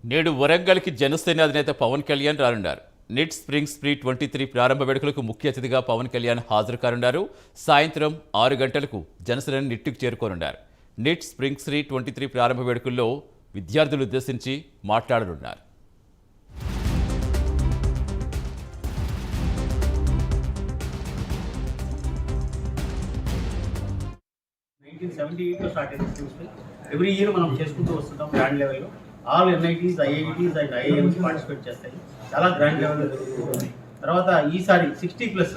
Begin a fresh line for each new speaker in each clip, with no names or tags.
నేడు వరంగల్కి జనసేన అధినేత పవన్ కళ్యాణ్ రానున్నారు. నిట్ స్ప్రింగ్ స్ప్రీ 23 ప్రారంభ వేడుకలకు ముఖ్య అతిథిగా పవన్ కళ్యాణ్ హాజరు కానున్నారు. సాయంత్రం 6 గంటలకు జనసేన నిట్టుకు చేరుకోనున్నారు. నిట్ స్ప్రింగ్ స్ప్రీ 23 ప్రారంభ వేడుకల్లో విద్యార్థులు ఉద్దేశించి మాట్లాడనున్నారు.
1978 స్టార్ట్ అయింది స్ప్రింగ్ స్ప్రింగ్. ఎవ్రీ ఇయర్ మనం చేసుకుంటూ వస్తుంటాం గ్రాండ్ లెవెల్లో. All NITs, IITs and IIMs participate చేస్తాయి. చాలా గ్రాండ్ లెవెల్లో జరుగుతుంది. తర్వాత ఈసారి 60+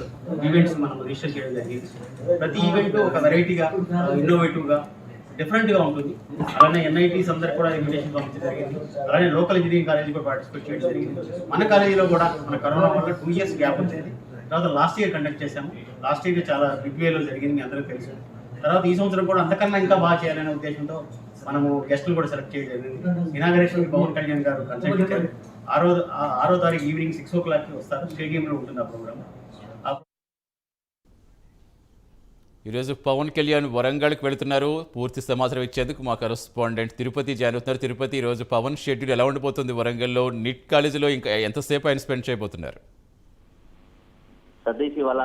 ఈవెంట్స్ మనం రిజిస్టర్ చేయడం జరిగింది. ప్రతి ఈవెంట్ ఒక వెరైటీగా, ఇన్నోవేటివ్గా, డిఫరెంట్గా ఉంటుంది. అలానే ఎన్ఐటీస్ అందరికి కూడా ఇన్విటేషన్ పంపించడం జరిగింది. అలానే లోకల్ ఇంజనీరింగ్ కాలేజీ కూడా పార్టిసిపేట్ చేయడం జరిగింది. మన కాలేజీలో కూడా మన కరోనా వల్ల 2 years గ్యాప్ వచ్చింది. తర్వాత లాస్ట్ ఇయర్ కండక్ట్ చేశాము. లాస్ట్ ఇయర్ చాలా బిగ్ వేలో జరిగింది, మీ అందరికీ తెలుసు. తర్వాత ఈ సంవత్సరం కూడా అంతకన్నా ఇంకా బాగా చేయాలనే ఉద్దేశంతో మనము గెస్టులు కూడా సెలెక్ట్ చేయడం జరిగింది. ఇనాగరేషన్ పవన్ కళ్యాణ్ గారు కన్సల్ట్ ఇచ్చారు. 6వ తారీఖు ఈవినింగ్ 6 o'clock వస్తారు. స్టేడియంలో ఉంటుంది ఆ ప్రోగ్రామ్.
ఈరోజు పవన్ కళ్యాణ్ వరంగల్కి వెళుతున్నారు. పూర్తి సమాచారం ఇచ్చేందుకు మా కరెస్పాండెంట్ తిరుపతి జాయిన్ అవుతున్నారు. తిరుపతి, ఈరోజు పవన్ షెడ్యూల్ ఎలా ఉండిపోతుంది వరంగల్లో? నిట్ కాలేజీలో ఇంకా ఎంతసేపు ఆయన స్పెండ్ చేయబోతున్నారు?
సతీష్, ఇవాళ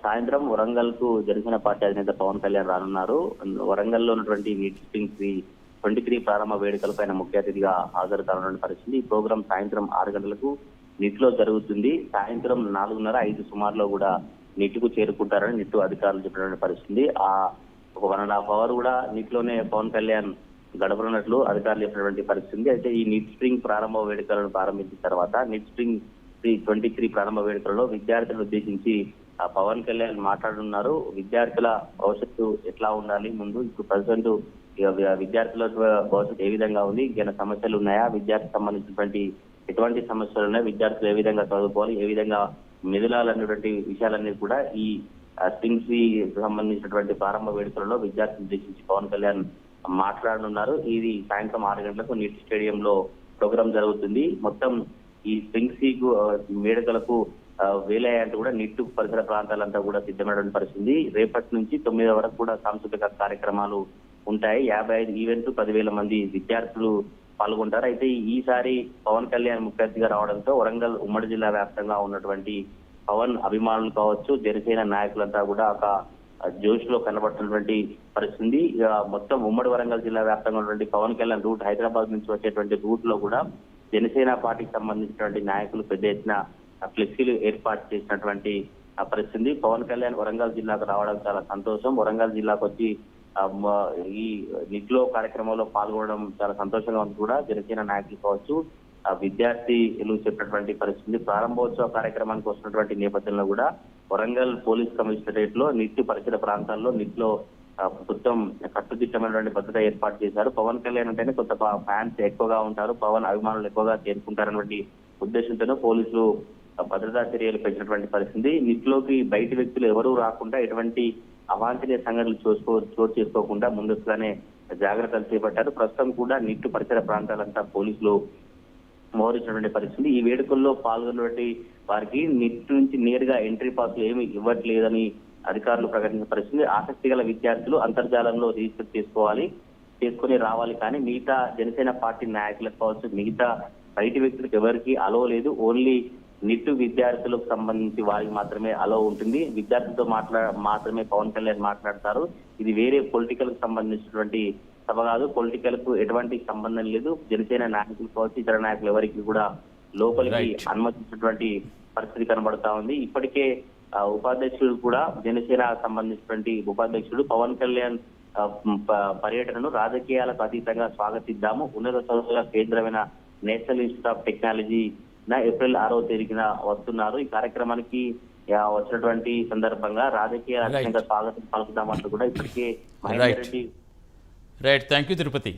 సాయంత్రం వరంగల్ కు జనసేన పార్టీ అధినేత పవన్ కళ్యాణ్ రానున్నారు. వరంగల్లో ఉన్నటువంటి నీట్ స్ప్రింగ్ 23 ప్రారంభ వేడుకలపైన ముఖ్య అతిథిగా హాజరు కానున్న పరిస్థితి. ఈ ప్రోగ్రాం సాయంత్రం 6 గంటలకు నిట్ లో జరుగుతుంది. సాయంత్రం 4:30-5 సుమారులో కూడా నిట్ కు చేరుకుంటారని నిట్ అధికారులు చెప్పినటువంటి పరిస్థితి. ఒక 1.5 hour కూడా నిట్ లోనే పవన్ కళ్యాణ్ గడపనున్నట్లు అధికారులు చెప్పినటువంటి పరిస్థితి. అయితే ఈ నిట్ స్ప్రింగ్ ప్రారంభ వేడుకలను ప్రారంభించిన తర్వాత నిట్ స్ప్రింగ్ 23 ప్రారంభ వేడుకలలో విద్యార్థులను ఉద్దేశించి పవన్ కళ్యాణ్ మాట్లాడుతున్నారు. విద్యార్థుల భవిష్యత్తు ఎట్లా ఉండాలి, ముందు ఇప్పుడు ప్రజెంట్ విద్యార్థుల భవిష్యత్తు ఏ విధంగా ఉంది, ఇంకేమైనా సమస్యలు ఉన్నాయా, విద్యార్థికి సంబంధించినటువంటి ఎటువంటి సమస్యలు ఉన్నాయి, విద్యార్థులు ఏ విధంగా చదువుకోవాలి, ఏ విధంగా మెదలాలనేటువంటి విషయాలన్నీ కూడా ఈ స్ప్రింగ్స్ సంబంధించినటువంటి ప్రారంభ వేడుకలలో విద్యార్థులను ఉద్దేశించి పవన్ కళ్యాణ్ మాట్లాడనున్నారు. ఇది సాయంత్రం 6 గంటలకు నిట్ స్టేడియంలో ప్రోగ్రాం జరుగుతుంది. మొత్తం ఈ స్ప్రింగ్ సీకు వేడుకలకు వేలయ్యంటూ కూడా నిట్టు పరిసర ప్రాంతాలంతా కూడా సిద్ధమైనటువంటి పరిస్థితి. రేపటి నుంచి 9 వరకు కూడా సాంస్కృతిక కార్యక్రమాలు ఉంటాయి. 55 ఈవెంట్లు, 10,000 మంది విద్యార్థులు పాల్గొంటారు. అయితే ఈసారి పవన్ కళ్యాణ్ ముఖ్య అతిథిగా రావడంతో వరంగల్ ఉమ్మడి జిల్లా వ్యాప్తంగా ఉన్నటువంటి పవన్ అభిమానులు కావచ్చు, జనసేన నాయకులంతా కూడా ఒక జోష్ లో కనబడుతున్నటువంటి పరిస్థితి. మొత్తం ఉమ్మడి వరంగల్ జిల్లా వ్యాప్తంగా ఉన్నటువంటి పవన్ కళ్యాణ్ రూట్, హైదరాబాద్ నుంచి వచ్చేటువంటి రూట్ లో కూడా జనసేన పార్టీకి సంబంధించినటువంటి నాయకులు పెద్ద ఎత్తున ఫ్లెక్సీలు ఏర్పాటు చేసినటువంటి పరిస్థితి. పవన్ కళ్యాణ్ వరంగల్ జిల్లాకు రావడం చాలా సంతోషం. వరంగల్ జిల్లాకు వచ్చి ఈ నిట్లో కార్యక్రమంలో పాల్గొనడం చాలా సంతోషంగా ఉంది కూడా జనసేన నాయకులు కావచ్చు, విద్యార్థులు చెప్పినటువంటి పరిస్థితి. ప్రారంభోత్సవ కార్యక్రమానికి వస్తున్నటువంటి నేపథ్యంలో కూడా వరంగల్ పోలీస్ కమిషనరేట్ లో నిట్ పరిసర ప్రాంతాల్లో నిట్లో మొత్తం కట్టుదిట్టమైనటువంటి భద్రత ఏర్పాటు చేశారు. పవన్ కళ్యాణ్ అంటేనే కొంత ఫ్యాన్స్ ఎక్కువగా ఉంటారు, పవన్ అభిమానులు ఎక్కువగా చేరుకుంటారన్నటువంటి ఉద్దేశంతోనే పోలీసులు భద్రతా చర్యలు పెంచినటువంటి పరిస్థితి. నిట్లోకి బయటి వ్యక్తులు ఎవరూ రాకుండా, ఎటువంటి అవాంఛనీయ సంఘటనలు చోటు చేసుకోకుండా ముందస్తుగానే జాగ్రత్తలు చేపట్టారు. ప్రస్తుతం కూడా నిట్టు పరిసర ప్రాంతాలంతా పోలీసులు మోహరించినటువంటి పరిస్థితి. ఈ వేడుకల్లో పాల్గొన్నటువంటి వారికి నిట్ నుంచి నేరుగా ఎంట్రీ పాస్లు ఏమి ఇవ్వట్లేదని అధికారులు ప్రకటించిన పరిస్థితి. ఆసక్తి గల విద్యార్థులు అంతర్జాలంలో రిజిస్టర్ చేసుకుని రావాలి. కానీ మిగతా జనసేన పార్టీ నాయకులకు కావచ్చు, మిగతా బయటి వ్యక్తులకు ఎవరికి అలో లేదు. ఓన్లీ నిట్టు విద్యార్థులకు సంబంధించి వారికి మాత్రమే అలో ఉంటుంది. విద్యార్థులతో మాత్రమే పవన్ కళ్యాణ్ మాట్లాడతారు. ఇది వేరే పొలిటికల్ కు సంబంధించినటువంటి సభ కాదు. పొలిటికల్ కు ఎటువంటి సంబంధం లేదు. జనసేన నాయకులు కావచ్చు, ఇతర నాయకులు ఎవరికి కూడా లోపలికి అనుమతించినటువంటి పరిస్థితి కనబడతా ఉంది. ఇప్పటికే ఉపాధ్యక్షుడు కూడా జనసేన సంబంధించినటువంటి ఉపాధ్యక్షుడు పవన్ కళ్యాణ్ పర్యటనను రాజకీయాలకు అతీతంగా స్వాగతిద్దాము, ఉన్నత చదువుల కేంద్రమైన national institute of technology April 6వ తేదీన వస్తున్నారు. ఈ కార్యక్రమానికి వచ్చినటువంటి సందర్భంగా రాజకీయ స్వాగతం పలుకుతామంటూ కూడా ఇప్పటికే Mahender Reddy.
Right, thank you Tirupati.